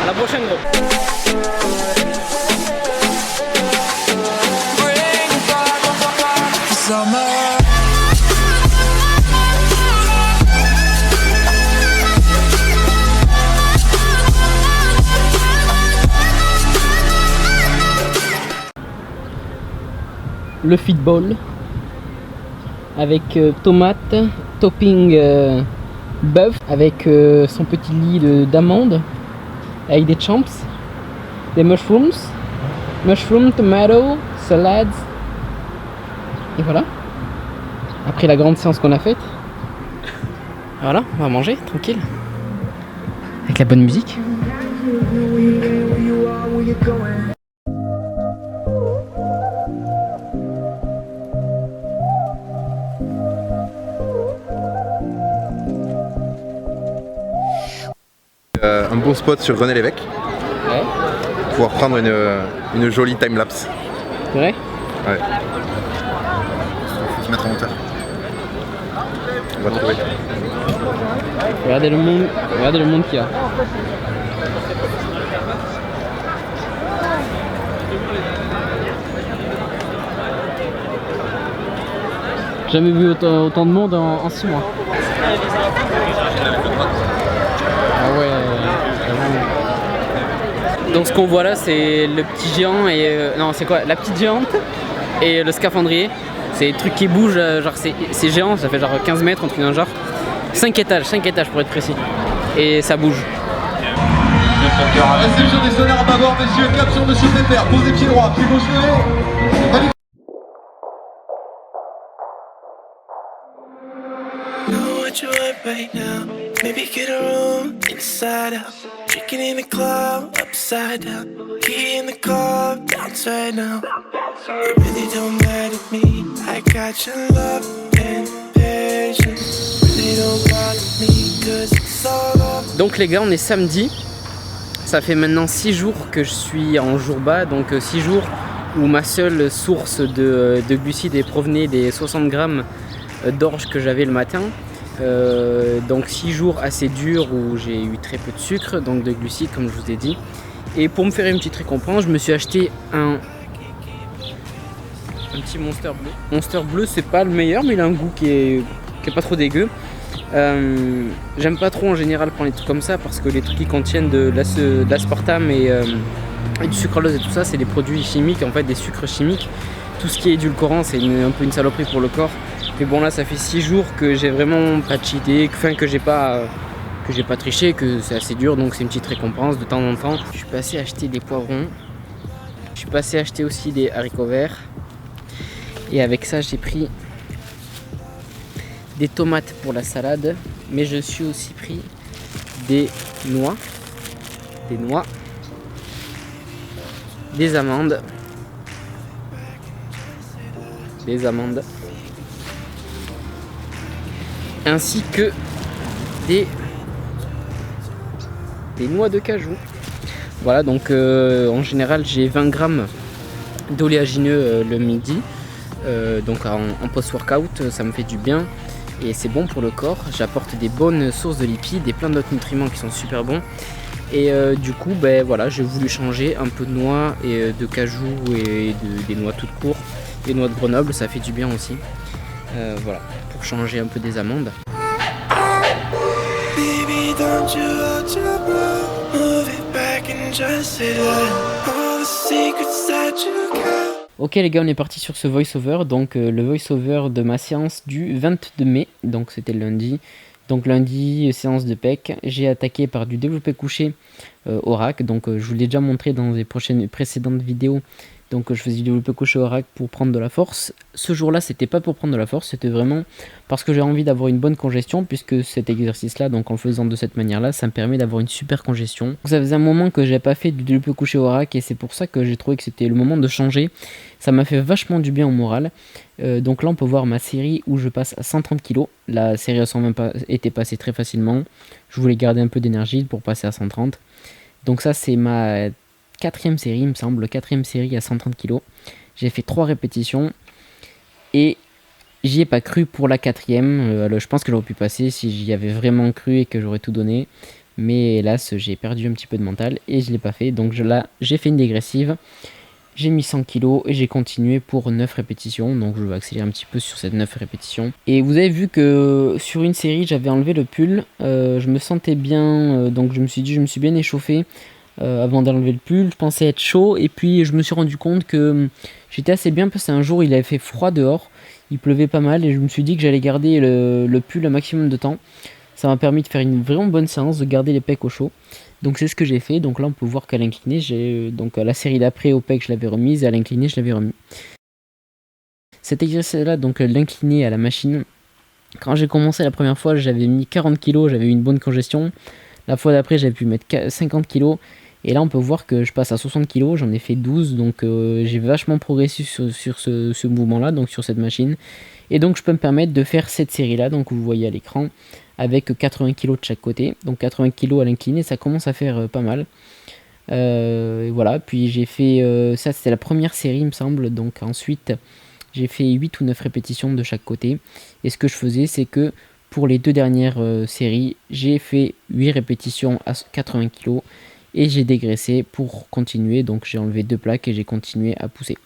la prochaine gros. Le feedball avec tomate, topping bœuf, avec son petit lit d'amandes, avec des champs, des mushrooms, tomato, salades. Et voilà. Après la grande séance qu'on a faite, voilà, on va manger tranquille, avec la bonne musique. Un bon spot sur René Lévesque. Ouais. Pour pouvoir prendre une jolie timelapse. C'est vrai? Ouais. Il faut se mettre en hauteur. On va trouver. Regardez le monde qu'il y a. Jamais vu autant de monde en 6 mois. Ah ouais. Donc ce qu'on voit là, c'est le petit géant et non, c'est quoi? La petite géante et le scaphandrier. C'est des trucs qui bougent, genre c'est géant, ça fait genre 15 mètres, un truc d'un genre. 5 étages pour être précis. Et ça bouge. Réception des sonnaires à bâbord, messieurs, cap sur monsieur Pépère, posez pied droit, pied gauche levé. Right now, maybe get a room inside out. Chicken in the club, upside down. Key in the club, downside now. It really don't matter to me. I got your love and patience. Really don't bother me, cause it's all up. Donc les gars, on est samedi. Ça fait maintenant 6 jours que je suis en jour bas. Donc 6 jours où ma seule source de glucides provenait des 60 grammes d'orge que j'avais le matin. Donc 6 jours assez durs où j'ai eu très peu de sucre, donc de glucides comme je vous ai dit. Et pour me faire une petite récompense, je me suis acheté un petit Monster bleu. Monster bleu, c'est pas le meilleur, mais il a un goût qui est pas trop dégueu. J'aime pas trop en général prendre les trucs comme ça parce que les trucs qui contiennent de l'aspartame et du sucralose et tout ça, c'est des produits chimiques, en fait des sucres chimiques. Tout ce qui est édulcorant, c'est un peu une saloperie pour le corps. Mais bon, là ça fait 6 jours que j'ai vraiment pas cheaté, que j'ai pas triché, que c'est assez dur, donc c'est une petite récompense de temps en temps. Je suis passé acheter des poivrons, je suis passé acheter aussi des haricots verts, et avec ça j'ai pris des tomates pour la salade, mais je suis aussi pris des noix, des amandes, ainsi que des noix de cajou. Voilà, donc en général j'ai 20 grammes d'oléagineux le midi, donc en post-workout, ça me fait du bien et c'est bon pour le corps. J'apporte des bonnes sources de lipides et plein d'autres nutriments qui sont super bons. Et du coup, ben voilà, j'ai voulu changer un peu de noix et de cajou et des noix toutes courtes, des noix de Grenoble, ça fait du bien aussi. Voilà, pour changer un peu des amandes. Baby, don't you hold your breath. Move it back and just say that. All the secrets that you got. Ok les gars, on est parti sur ce voice-over, donc le voice-over de ma séance du 22 mai, donc c'était lundi. Donc lundi, séance de pec, j'ai attaqué par du développé couché au rack, donc je vous l'ai déjà montré dans les précédentes vidéos. Donc je faisais du développé couché au rack pour prendre de la force. Ce jour-là, c'était pas pour prendre de la force, c'était vraiment parce que j'ai envie d'avoir une bonne congestion, puisque cet exercice-là, donc en le faisant de cette manière-là, ça me permet d'avoir une super congestion. Donc, ça faisait un moment que j'ai pas fait du développé couché au rack et c'est pour ça que j'ai trouvé que c'était le moment de changer. Ça m'a fait vachement du bien au moral. Donc là, on peut voir ma série où je passe à 130 kg. La série à 120 était passée très facilement. Je voulais garder un peu d'énergie pour passer à 130. Donc ça, c'est ma 4e série, il me semble, 4e série à 130 kg. J'ai fait 3 répétitions et j'y ai pas cru pour la 4e. Je pense que j'aurais pu passer si j'y avais vraiment cru et que j'aurais tout donné. Mais hélas, j'ai perdu un petit peu de mental et je l'ai pas fait. Donc là, j'ai fait une dégressive. J'ai mis 100 kg et j'ai continué pour 9 répétitions. Donc je vais accélérer un petit peu sur cette 9 répétitions. Et vous avez vu que sur une série, j'avais enlevé le pull. Je me sentais bien, donc je me suis dit, je me suis bien échauffé avant d'enlever le pull. Je pensais être chaud et puis je me suis rendu compte que j'étais assez bien parce qu'un jour il avait fait froid dehors. Il pleuvait pas mal et je me suis dit que j'allais garder le pull un maximum de temps. Ça m'a permis de faire une vraiment bonne séance, de garder les pecs au chaud. Donc c'est ce que j'ai fait. Donc là on peut voir qu'à l'incliné, donc à la série d'après au pec je l'avais remise et à l'incliné je l'avais remis. Cet exercice là, donc l'incliné à la machine, quand j'ai commencé la première fois j'avais mis 40 kg, j'avais eu une bonne congestion. La fois d'après j'avais pu mettre 50 kg. Et là on peut voir que je passe à 60 kg, j'en ai fait 12. Donc j'ai vachement progressé sur ce mouvement là, donc sur cette machine. Et donc je peux me permettre de faire cette série là, donc vous voyez à l'écran, avec 80 kg de chaque côté. Donc 80 kg à l'incliné, ça commence à faire pas mal. Et voilà, puis j'ai fait, ça c'était la première série il me semble. Donc ensuite j'ai fait 8 ou 9 répétitions de chaque côté. Et ce que je faisais c'est que pour les deux dernières séries, j'ai fait 8 répétitions à 80 kg. Et j'ai dégraissé pour continuer. Donc j'ai enlevé 2 plaques et j'ai continué à pousser.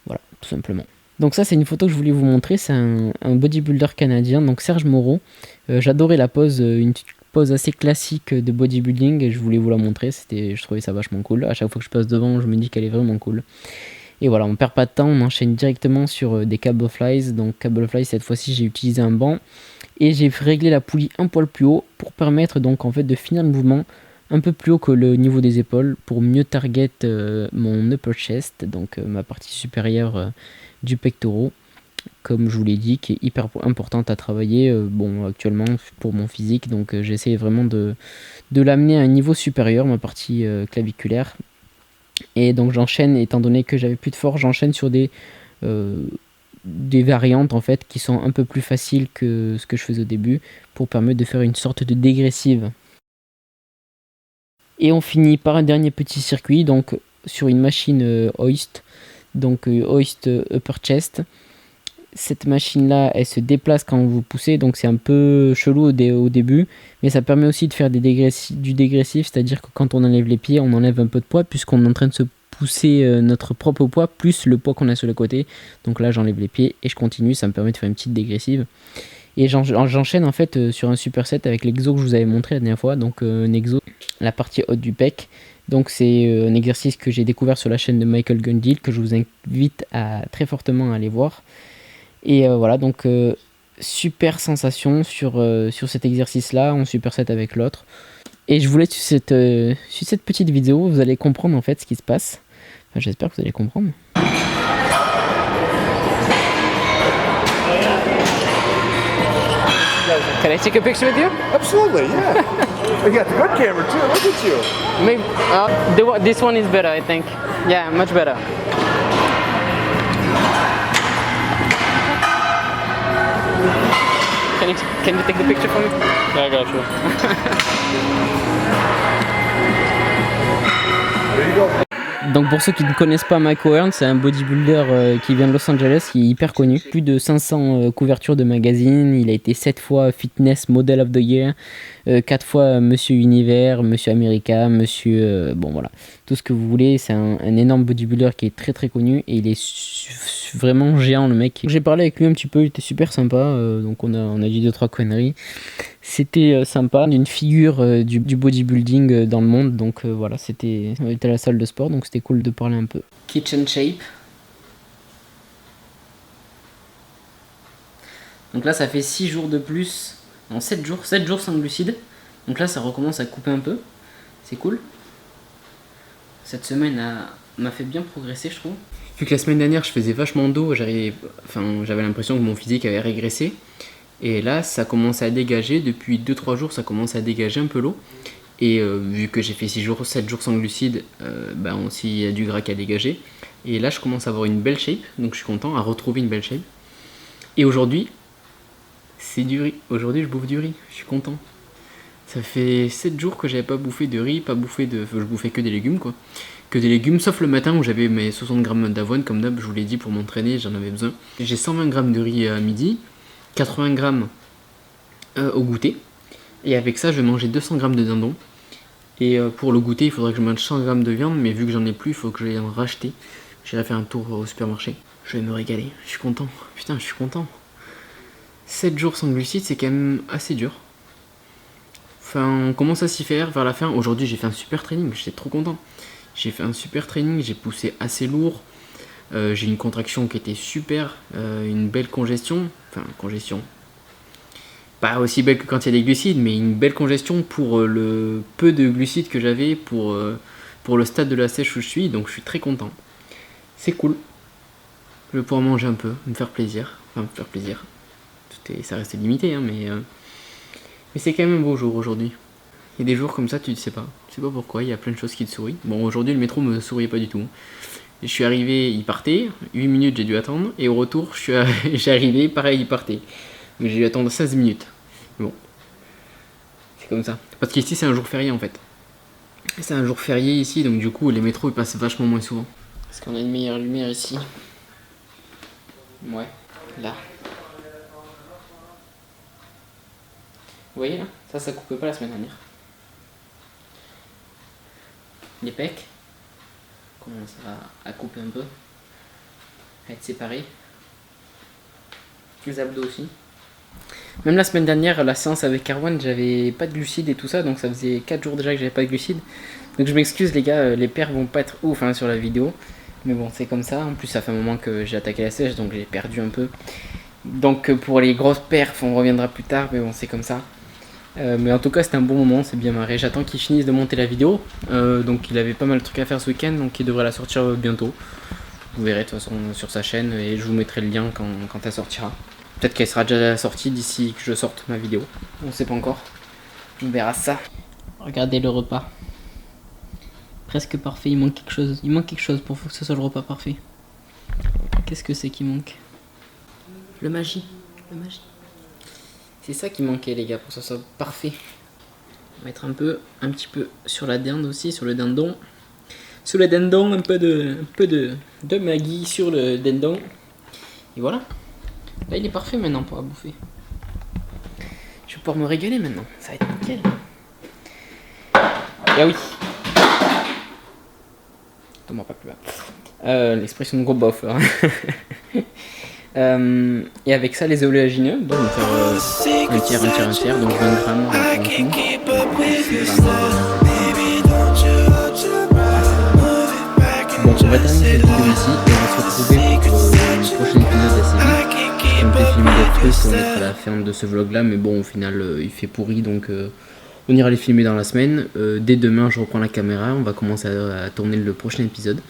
Voilà, tout simplement. Donc ça c'est une photo que je voulais vous montrer, c'est un bodybuilder canadien, donc Serge Moreau. J'adorais la pose, une pose assez classique de bodybuilding et je voulais vous la montrer, je trouvais ça vachement cool. À chaque fois que je passe devant, je me dis qu'elle est vraiment cool. Et voilà, on perd pas de temps, on enchaîne directement sur des cable flies. Donc cable flies, cette fois-ci j'ai utilisé un banc et j'ai réglé la poulie un poil plus haut pour permettre donc en fait de finir le mouvement un peu plus haut que le niveau des épaules pour mieux target mon upper chest, donc ma partie supérieure du pectoral, comme je vous l'ai dit, qui est hyper importante à travailler bon actuellement pour mon physique. Donc j'essaie vraiment de l'amener à un niveau supérieur, ma partie claviculaire. Et donc j'enchaîne, étant donné que j'avais plus de force, j'enchaîne sur des variantes en fait qui sont un peu plus faciles que ce que je faisais au début, pour permettre de faire une sorte de dégressive. Et on finit par un dernier petit circuit, donc sur une machine hoist, donc hoist upper chest. Cette machine là elle se déplace quand vous poussez, donc c'est un peu chelou au début, mais ça permet aussi de faire du dégressif, c'est à dire que quand on enlève les pieds on enlève un peu de poids puisqu'on est en train de se pousser notre propre poids plus le poids qu'on a sur le côté. Donc là j'enlève les pieds et je continue, ça me permet de faire une petite dégressive. Et j'enchaîne en fait sur un superset avec l'exo que je vous avais montré la dernière fois, donc un exo, la partie haute du pec. Donc c'est un exercice que j'ai découvert sur la chaîne de Michael Gundil, que je vous invite très fortement à aller voir. Et voilà, donc super sensation sur cet exercice là en superset avec l'autre. Et je vous laisse sur cette petite vidéo, vous allez comprendre en fait ce qui se passe. Enfin, j'espère que vous allez comprendre. Can I take a picture with you? Absolutely, yeah. We got the good camera too. Look at you. Maybe this one is better, I think. Yeah, much better. Can you take the picture for me? Yeah, I got you. There you go. Donc pour ceux qui ne connaissent pas Mike O'Hearn, c'est un bodybuilder qui vient de Los Angeles, qui est hyper connu. Plus de 500 couvertures de magazines, il a été 7 fois Fitness Model of the Year, 4 fois Monsieur Univers, Monsieur America, Monsieur... bon voilà, tout ce que vous voulez. C'est un énorme bodybuilder qui est très très connu et il est vraiment géant le mec. J'ai parlé avec lui un petit peu, il était super sympa, donc on a dit 2-3 conneries. C'était sympa, une figure du bodybuilding dans le monde, donc voilà, on était à la salle de sport, donc c'était cool de parler un peu. Kitchen shape. Donc là ça fait 6 jours de plus, non 7 jours sans glucides, donc là ça recommence à couper un peu, c'est cool. Cette semaine m'a fait bien progresser je trouve. Vu que la semaine dernière je faisais vachement d'eau, j'avais l'impression que mon physique avait régressé. Et là ça commence à dégager, depuis 2-3 jours ça commence à dégager un peu l'eau. Et vu que j'ai fait 7 jours sans glucides, aussi il y a du gras qui a dégagé. Et là je commence à avoir une belle shape, donc je suis content, à retrouver une belle shape. Et aujourd'hui, c'est du riz. Aujourd'hui je bouffe du riz, je suis content. Ça fait 7 jours que j'avais pas bouffé de riz, je bouffais que des légumes quoi. Que des légumes, sauf le matin où j'avais mes 60 grammes d'avoine, comme d'hab, je vous l'ai dit, pour m'entraîner, j'en avais besoin. J'ai 120 grammes de riz à midi, 80 grammes au goûter, Et avec ça, je vais manger 200 grammes de dindon. Et pour le goûter, il faudrait que je mange 100 grammes de viande, mais vu que j'en ai plus, il faut que j'aille en racheter. J'irai faire un tour au supermarché. Je vais me régaler, je suis content. Putain, je suis content. 7 jours sans glucides, c'est quand même assez dur. Enfin, on commence à s'y faire vers la fin. Aujourd'hui, j'ai fait un super training, j'étais trop content. J'ai fait un super training, j'ai poussé assez lourd. J'ai une contraction qui était super, une belle congestion. Enfin, congestion. Pas aussi belle que quand il y a des glucides, mais une belle congestion pour le peu de glucides que j'avais pour le stade de la sèche où je suis. Donc, je suis très content. C'est cool. Je vais pouvoir manger un peu, me faire plaisir. Enfin, me faire plaisir. Ça reste limité, hein, mais c'est quand même un beau jour aujourd'hui. Il y a des jours comme ça, tu ne sais pas. Tu sais pas pourquoi, il y a plein de choses qui te sourient. Bon, aujourd'hui, le métro me souriait pas du tout. Je suis arrivé, il partait. 8 minutes, j'ai dû attendre. Et au retour, j'ai arrivé, pareil, il partait. Donc j'ai dû attendre 16 minutes. Bon. C'est comme ça. Parce qu'ici, c'est un jour férié, en fait. C'est un jour férié ici, donc du coup, les métros, ils passent vachement moins souvent. Parce qu'on a une meilleure lumière ici. Ouais, là. Vous voyez là, ça coupait pas la semaine dernière. Les pecs commencent à couper un peu, à être séparés. Les abdos aussi. Même la semaine dernière, la séance avec Erwan, j'avais pas de glucides et tout ça, donc ça faisait 4 jours déjà que j'avais pas de glucides. Donc je m'excuse les gars, les perfs vont pas être ouf hein, sur la vidéo. Mais bon, c'est comme ça. En plus, ça fait un moment que j'ai attaqué la sèche, donc j'ai perdu un peu. Donc pour les grosses perfs, on reviendra plus tard, mais bon, c'est comme ça. Mais en tout cas c'était un bon moment, c'est bien marré. J'attends qu'il finisse de monter la vidéo, donc il avait pas mal de trucs à faire ce week-end, donc il devrait la sortir bientôt. Vous verrez de toute façon sur sa chaîne et je vous mettrai le lien quand elle sortira. Peut-être qu'elle sera déjà sortie d'ici que je sorte ma vidéo, on sait pas encore. On verra ça. Regardez le repas. Presque parfait, il manque quelque chose pour que ce soit le repas parfait. Qu'est-ce que c'est qui manque? Le magie. C'est ça qui manquait les gars pour que ça soit parfait. On va mettre un petit peu sur la dinde aussi, sur le dindon. Sur le dindon, un peu de Maggi sur le dindon. Et voilà. Là il est parfait maintenant pour la bouffer. Je vais pouvoir me régaler maintenant, ça va être nickel. Ah oui. Tombe pas plus bas. L'expression de gros bof là. Et avec ça, les oléagineux, donc on va faire un tiers, donc 20 grammes en tout. Bon, on va terminer cette vidéo ici et on va se retrouver pour le prochain épisode assez vite. On peut filmer d'autres trucs pour mettre à la fin de ce vlog là, mais bon, au final, il fait pourri donc on ira les filmer dans la semaine. Dès demain, je reprends la caméra, on va commencer à tourner le prochain épisode.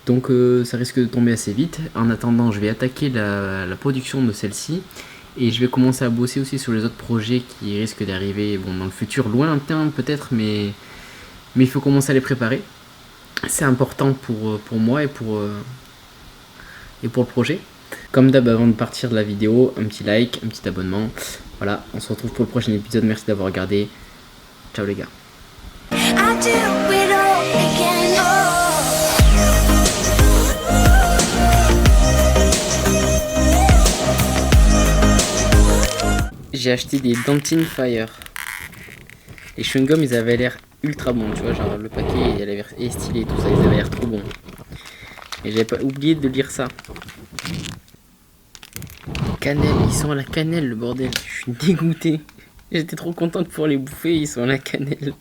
Donc ça risque de tomber assez vite. En attendant, je vais attaquer la production de celle-ci. Et je vais commencer à bosser aussi sur les autres projets qui risquent d'arriver dans le futur lointain peut-être. Mais il faut commencer à les préparer. C'est important pour moi et pour le projet. Comme d'hab, avant de partir de la vidéo, un petit like, un petit abonnement. Voilà, on se retrouve pour le prochain épisode. Merci d'avoir regardé. Ciao les gars. J'ai acheté des Dentine Fire. Les chewing-gums, ils avaient l'air ultra bons, tu vois, genre le paquet, il avait l'air stylé et tout ça, ils avaient l'air trop bons. Et j'avais pas oublié de lire ça. Cannelle, ils sont à la cannelle, le bordel. Je suis dégoûté. J'étais trop content de pouvoir les bouffer, ils sont à la cannelle.